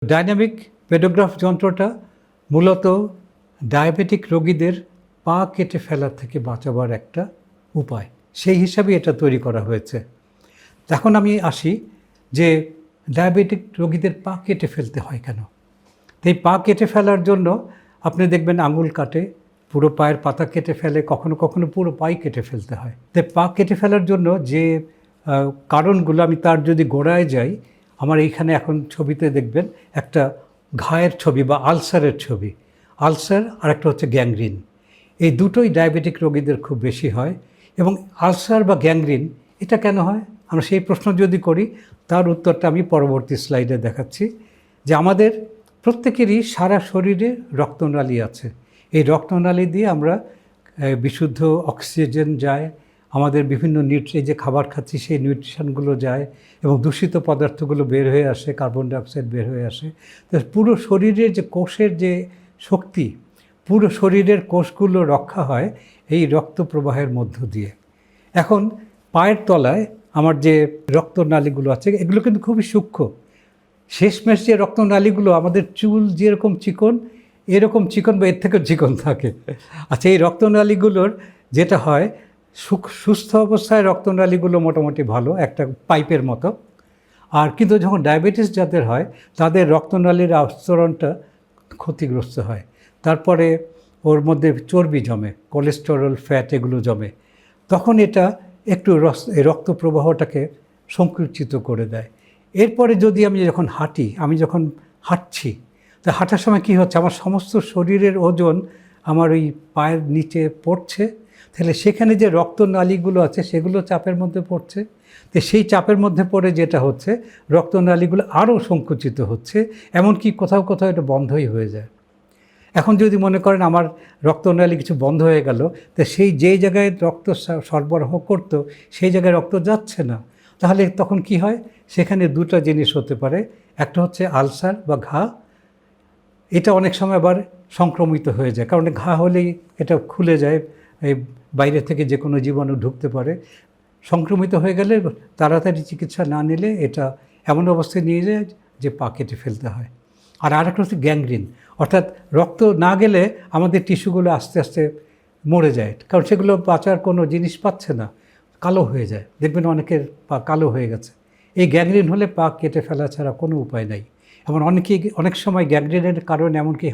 Dynamic পেডোগ্রাফ যন্ত্রটা মূলত diabetic রোগীদের পা কেটে ফেলার থেকে বাঁচাবার একটা উপায়, সেই হিসাবে এটা তৈরি করা হয়েছে। এখন আমি আসি যে ডায়াবেটিক রোগীদের পা কেটে ফেলতে হয় কেন। এই পা কেটে ফেলার জন্য আপনি দেখবেন আঙুল কাটে, পুরো পায়ের পাতা কেটে ফেলে, কখনো কখনো পুরো পাই কেটে ফেলতে হয়। তাই পা কেটে ফেলার জন্য যে কারণগুলো, আমি তার যদি গোড়ায় যাই, আমার এইখানে এখন ছবিতে দেখবেন একটা ঘায়ের ছবি বা আলসারের ছবি। আলসার আর একটা হচ্ছে গ্যাংগ্রিন। এই দুটোই ডায়াবেটিক রোগীদের খুব বেশি হয়। এবং আলসার বা গ্যাংগ্রিন এটা কেন হয়, আমরা সেই প্রশ্ন যদি করি, তার উত্তরটা আমি পরবর্তী স্লাইডে দেখাচ্ছি। যে আমাদের প্রত্যেকেরই সারা শরীরে রক্তনালী আছে। এই রক্তনালী দিয়ে আমরা বিশুদ্ধ অক্সিজেন যায়, আমাদের বিভিন্ন যে খাবার খাচ্ছি সেই নিউট্রিশনগুলো যায় এবং দূষিত পদার্থগুলো বের হয়ে আসে, কার্বন ডাইঅক্সাইড বের হয়ে আসে। তো পুরো শরীরের যে কোষের যে শক্তি, পুরো শরীরের কোষগুলো রক্ষা হয় এই রক্ত প্রবাহের মধ্য দিয়ে। এখন পায়ের তলায় আমার যে রক্তনালীগুলো আছে এগুলো কিন্তু খুবই সূক্ষ্ম। শেষমেশ যে রক্তনালীগুলো আমাদের চুল যেরকম চিকন, এরকম চিকন বা এর থেকেও চিকন থাকে। আচ্ছা, এই রক্তনালীগুলোর যেটা হয়, সুস্থ অবস্থায় রক্তনালীগুলো মোটামুটি ভালো, একটা পাইপের মতো। আর কিন্তু যখন ডায়াবেটিস যাদের হয় তাদের রক্তনালীর আস্তরণটা ক্ষতিগ্রস্ত হয়। তারপরে ওর মধ্যে চর্বি জমে, কোলেস্টেরল, ফ্যাট এগুলো জমে। তখন এটা একটু রক্ত প্রবাহটাকে সংকুচিত করে দেয়। এরপরে যদি আমি যখন হাঁটছি, তা হাঁটার সময় কী হচ্ছে, আমার সমস্ত শরীরের ওজন আমার ওই পায়ের নিচে পড়ছে। তাহলে সেখানে যে রক্তনালীগুলো আছে সেগুলো চাপের মধ্যে পড়ছে। তো সেই চাপের মধ্যে পড়ে যেটা হচ্ছে, রক্তনালীগুলো আরও সংকুচিত হচ্ছে, এমনকি কোথাও কোথাও এটা বন্ধই হয়ে যায়। এখন যদি মনে করেন আমার রক্তনালী কিছু বন্ধ হয়ে গেল, তো সেই যেই জায়গায় রক্ত সরবরাহ করতো সেই জায়গায় রক্ত যাচ্ছে না, তাহলে তখন কি হয়, সেখানে দুটো জিনিস হতে পারে। একটা হচ্ছে আলসার বা ঘা, এটা অনেক সময় আবার সংক্রমিত হয়ে যায়, কারণ ঘা হলেই এটা খুলে যায়, এই বাইরে থেকে যে কোনো জীবাণু ঢুকতে পারে। সংক্রমিত হয়ে গেলে তাড়াতাড়ি চিকিৎসা না নিলে এটা এমন অবস্থায় নিয়ে যায় যে পা কেটে ফেলতে হয়। আর আরেকটা হচ্ছে গ্যাংগ্রিন, অর্থাৎ রক্ত না গেলে আমাদের টিস্যুগুলো আস্তে আস্তে মরে যায়, কারণ সেগুলো বাঁচার কোনো জিনিস পাচ্ছে না, কালো হয়ে যায়। দেখবেন অনেকের পা কালো হয়ে গেছে। এই গ্যাংগ্রিন হলে পা কেটে ফেলা ছাড়া কোনো উপায় নাই। এমন অনেক সময় গ্যাংগ্রিনের কারণে এমনকি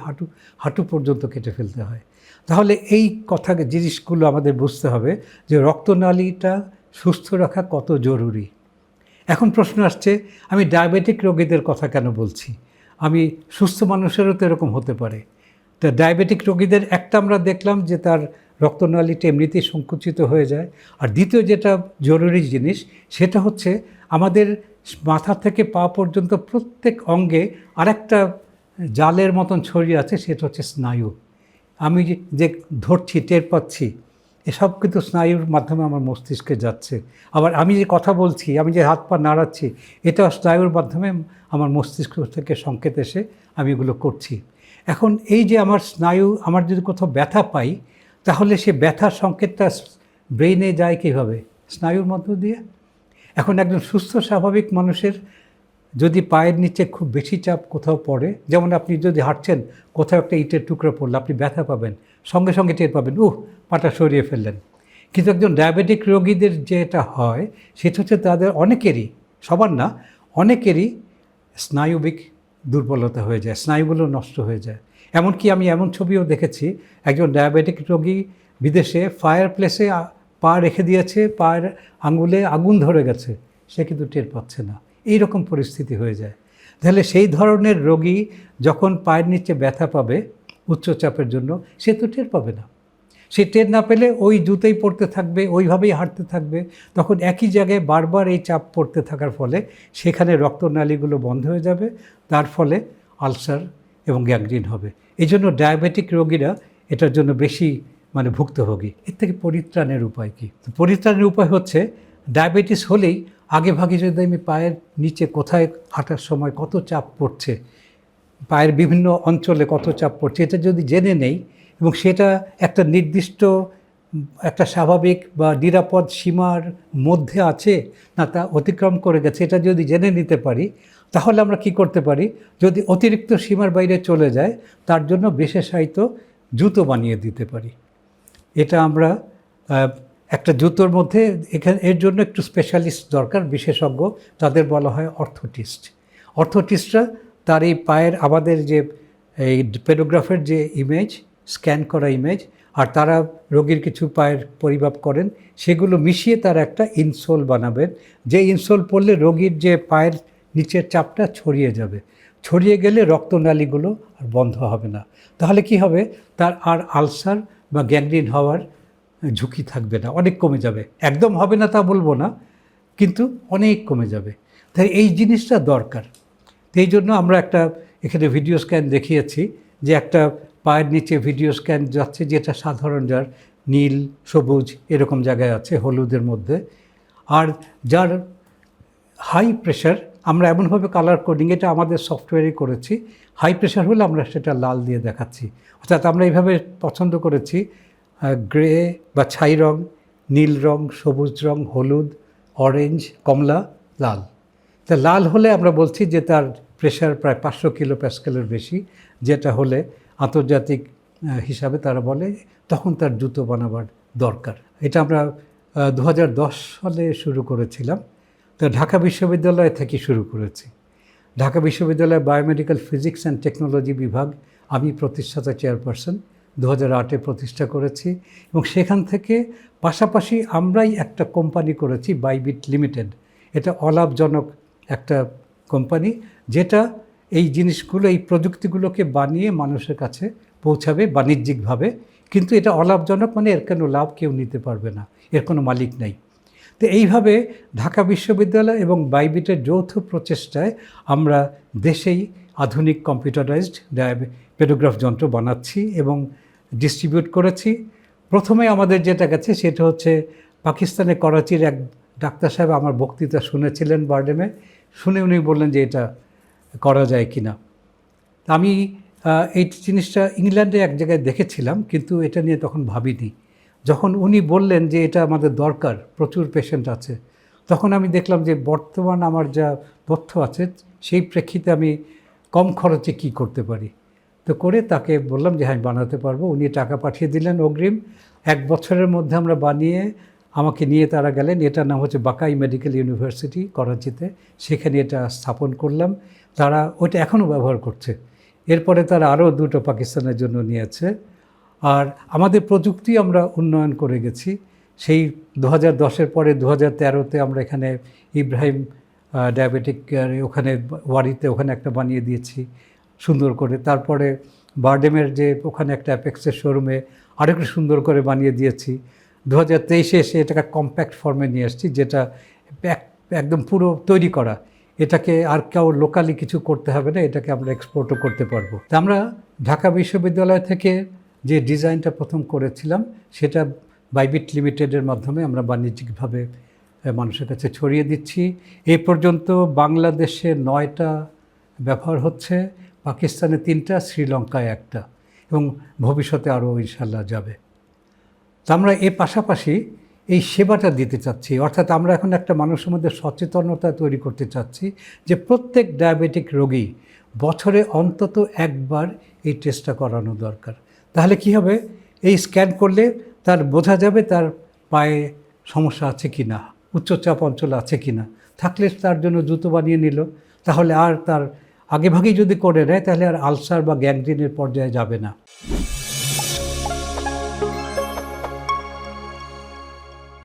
হাঁটু পর্যন্ত কেটে ফেলতে হয়। তাহলে এই জিনিসগুলো আমাদের বুঝতে হবে যে রক্তনালীটা সুস্থ রাখা কত জরুরি। এখন প্রশ্ন আসছে, আমি ডায়াবেটিক রোগীদের কথা কেন বলছি, আমি সুস্থ মানুষেরও তো এরকম হতে পারে। তা ডায়াবেটিক রোগীদের একটা আমরা দেখলাম যে তার রক্তনালীটা এমনিতেই সংকুচিত হয়ে যায়। আর দ্বিতীয় যেটা জরুরি জিনিস, সেটা হচ্ছে আমাদের মাথা থেকে পা পর্যন্ত প্রত্যেক অঙ্গে আরেকটা জালের মতন ছড়িয়ে আছে, সেটা হচ্ছে স্নায়ু। আমি যে ধরছি, টের পাচ্ছি, এসব কিন্তু স্নায়ুর মাধ্যমে আমার মস্তিষ্কে যাচ্ছে। আবার আমি যে কথা বলছি, আমি যে হাত পা নাড়াচ্ছি, এটা স্নায়ুর মাধ্যমে আমার মস্তিষ্ক থেকে সংকেত এসে আমি এগুলো করছি। এখন এই যে আমার স্নায়ু, আমার যদি কোথাও ব্যথা পাই, তাহলে সে ব্যথার সংকেতটা ব্রেইনে যায় কীভাবে, স্নায়ুর মধ্য দিয়ে। এখন একজন সুস্থ স্বাভাবিক মানুষের যদি পায়ের নিচে খুব বেশি চাপ কোথাও পড়ে, যেমন আপনি যদি হাঁটছেন, কোথাও একটা ইটের টুকরো পড়লে আপনি ব্যথা পাবেন, সঙ্গে সঙ্গে টের পাবেন, পাটা সরিয়ে ফেললেন। কিন্তু একজন ডায়াবেটিক রোগীদের যেটা হয়, সেটা হচ্ছে তাদের অনেকেরই, সবার না, অনেকেরই স্নায়ুবিক দুর্বলতা হয়ে যায়, স্নায়ুগুলো নষ্ট হয়ে যায়। এমনকি আমি এমন ছবিও দেখেছি, একজন ডায়াবেটিক রোগী বিদেশে ফায়ার প্লেসে পা রেখে দিয়েছে, পায়ের আঙুলে আগুন ধরে গেছে, সে কিন্তু টের পাচ্ছে না। এই রকম পরিস্থিতি হয়ে যায়। তাহলে সেই ধরনের রোগী যখন পায়ের নিচে ব্যথা পাবে উচ্চচাপের জন্য, সে তো টের পাবে না। সে টের না পেলে ওই জুতোই পড়তে থাকবে, ওইভাবেই হাঁটতে থাকবে। তখন একই জায়গায় বারবার এই চাপ পড়তে থাকার ফলে সেখানে রক্তনালীগুলো বন্ধ হয়ে যাবে, তার ফলে আলসার এবং গ্যাংগ্রিন হবে। এই জন্য ডায়াবেটিক রোগীরা এটার জন্য বেশি ভুক্তভোগী। এর থেকে পরিত্রাণের উপায় কী? পরিত্রাণের উপায় হচ্ছে, ডায়াবেটিস হলেই আগে ভাগে যদি আমি পায়ের নিচে কোথায় হাঁটার সময় কত চাপ পড়ছে, পায়ের বিভিন্ন অঞ্চলে কত চাপ পড়ছে, এটা যদি জেনে নেই এবং সেটা একটা নির্দিষ্ট একটা স্বাভাবিক বা নিরাপদ সীমার মধ্যে আছে না তা অতিক্রম করে গেছে, এটা যদি জেনে নিতে পারি, তাহলে আমরা কি করতে পারি, যদি অতিরিক্ত সীমার বাইরে চলে যায় তার জন্য বিশেষায়িত জুতো বানিয়ে দিতে পারি। এটা আমরা একটা জুতোর মধ্যে এর জন্য একটু স্পেশালিস্ট দরকার, বিশেষজ্ঞ, তাদের বলা হয় অর্থোটিস্ট। অর্থোটিস্টরা তার এই পায়ের আমাদের যে এই পেডোগ্রাফের যে ইমেজ, স্ক্যান করা ইমেজ, আর তারা রোগীর কিছু পায়ের পরিমাপ করেন, সেগুলো মিশিয়ে তারা একটা ইনসোল বানাবেন, যে ইনসোল পরলে রোগীর যে পায়ের নিচের চাপটা ছড়িয়ে যাবে, ছড়িয়ে গেলে রক্তনালীগুলো আর বন্ধ হবে না। তাহলে কি হবে, তার আর আলসার বা গ্যাংগ্রিন হওয়ার ঝুঁকি থাকবে না, অনেক কমে যাবে। একদম হবে না তা বলবো না, কিন্তু অনেক কমে যাবে। তাই এই জিনিসটা দরকার। এই জন্য আমরা একটা এখানে ভিডিও স্ক্যান দেখিয়েছি, যে একটা পায়ের নিচে ভিডিও স্ক্যান যাচ্ছে, যেটা সাধারণ যার নীল, সবুজ এরকম জায়গায় আছে, হলুদের মধ্যে। আর যার হাই প্রেশার, আমরা এমনভাবে কালার কোডিং, এটা আমাদের সফটওয়্যারে করেছি, হাই প্রেশার হলে আমরা সেটা লাল দিয়ে দেখাচ্ছি। অর্থাৎ আমরা এইভাবে পছন্দ করেছি, গ্রে বা ছাই রং, নীল রং, সবুজ রং, হলুদ, অরেঞ্জ, কমলা, লাল। তা লাল হলে আমরা বলছি যে তার প্রেশার প্রায় 500 কিলো প্যাসকেলের বেশি, যেটা হলে আন্তর্জাতিক হিসাবে তারা বলে তখন তার জুতো বানাবার দরকার। এটা আমরা 2010 সালে শুরু করেছিলাম। তো ঢাকা বিশ্ববিদ্যালয় থেকে শুরু করেছি। ঢাকা বিশ্ববিদ্যালয় বায়োমেডিক্যাল ফিজিক্স অ্যান্ড টেকনোলজি বিভাগ, আমি প্রতিষ্ঠাতা চেয়ারপারসন, 2008-এ প্রতিষ্ঠা করেছি। এবং সেখান থেকে পাশাপাশি আমরাই একটা কোম্পানি করেছি, বাইবিট লিমিটেড। এটা অলাভজনক একটা কোম্পানি, যেটা এই জিনিসগুলো, এই প্রযুক্তিগুলোকে বানিয়ে মানুষের কাছে পৌঁছাবে বাণিজ্যিকভাবে। কিন্তু এটা অলাভজনক, মানে এর কোনো লাভ কেউ নিতে পারবে না, এর কোনো মালিক নেই। তো এইভাবে ঢাকা বিশ্ববিদ্যালয় এবং বাইবিটের যৌথ প্রচেষ্টায় আমরা দেশেই আধুনিক কম্পিউটারাইজড পেডোগ্রাফ যন্ত্র বানাচ্ছি এবং ডিস্ট্রিবিউট করেছি। প্রথমে আমাদের যেটা গেছে সেটা হচ্ছে পাকিস্তানের করাচির এক ডাক্তার সাহেব আমার বক্তৃতা শুনেছিলেন বারডেমে, শুনে উনি বললেন যে এটা করা যায় কি না। আমি এই জিনিসটা ইংল্যান্ডে এক জায়গায় দেখেছিলাম, কিন্তু এটা নিয়ে তখন ভাবিনি। যখন উনি বললেন যে এটা আমাদের দরকার, প্রচুর পেশেন্ট আছে, তখন আমি দেখলাম যে বর্তমান আমার যা তথ্য আছে সেই প্রেক্ষিতে আমি কম খরচে কি করতে পারি। তো করে তাকে বললাম যে হ্যাঁ বানাতে পারবো। উনি টাকা পাঠিয়ে দিলেন অগ্রিম। 1 বছরের মধ্যে আমরা বানিয়ে আমাকে নিয়ে তারা গেলেন। এটার নাম হচ্ছে বাকাই মেডিকেল ইউনিভার্সিটি করাচিতে, সেখানে এটা স্থাপন করলাম। তারা ওইটা এখনও ব্যবহার করছে। এরপরে তারা আরও 2টো পাকিস্তানের জন্য নিয়েছে। আর আমাদের প্রযুক্তি আমরা উন্নয়ন করে গেছি। সেই 2010-এর পরে 2013-তে আমরা এখানে ইব্রাহিম ডায়াবেটিক ওখানে ওয়ারিতে ওখানে একটা বানিয়ে দিয়েছি সুন্দর করে। তারপরে বারডেমের যে ওখানে একটা অ্যাপেক্সের শোরুমে আরেকটু সুন্দর করে বানিয়ে দিয়েছি। 2023-এ এসে এটাকে কম্প্যাক্ট ফর্মে নিয়ে এসেছি, যেটা একদম পুরো তৈরি করা। এটাকে আর কেউ লোকালি কিছু করতে হবে না, এটাকে আমরা এক্সপোর্টও করতে পারবো। তা আমরা ঢাকা বিশ্ববিদ্যালয় থেকে যে ডিজাইনটা প্রথম করেছিলাম, সেটা বাইবিট লিমিটেডের মাধ্যমে আমরা বাণিজ্যিকভাবে মানুষের কাছে ছড়িয়ে দিচ্ছি। এ পর্যন্ত বাংলাদেশে 9টা ব্যবহার হচ্ছে, পাকিস্তানে 3টা, শ্রীলঙ্কায় 1টা, এবং ভবিষ্যতে আরও ইনশাল্লাহ যাবে। তা আমরা এর পাশাপাশি এই সেবাটা দিতে চাচ্ছি, অর্থাৎ আমরা এখন একটা মানুষের মধ্যে সচেতনতা তৈরি করতে চাচ্ছি যে প্রত্যেক ডায়াবেটিক রোগী বছরে অন্তত একবার এই টেস্টটা করানো দরকার। তাহলে কি হবে, এই স্ক্যান করলে তার বোঝা যাবে তার পায়ে সমস্যা আছে কি না, উচ্চচাপ অঞ্চল আছে কি না। থাকলে তার জন্য জুতো বানিয়ে নিল, তাহলে আর তার আগেভাগেই যদি করে নেয় তাহলে আর আলসার বা গ্যাংগ্রিনের পর্যায়ে যাবে না।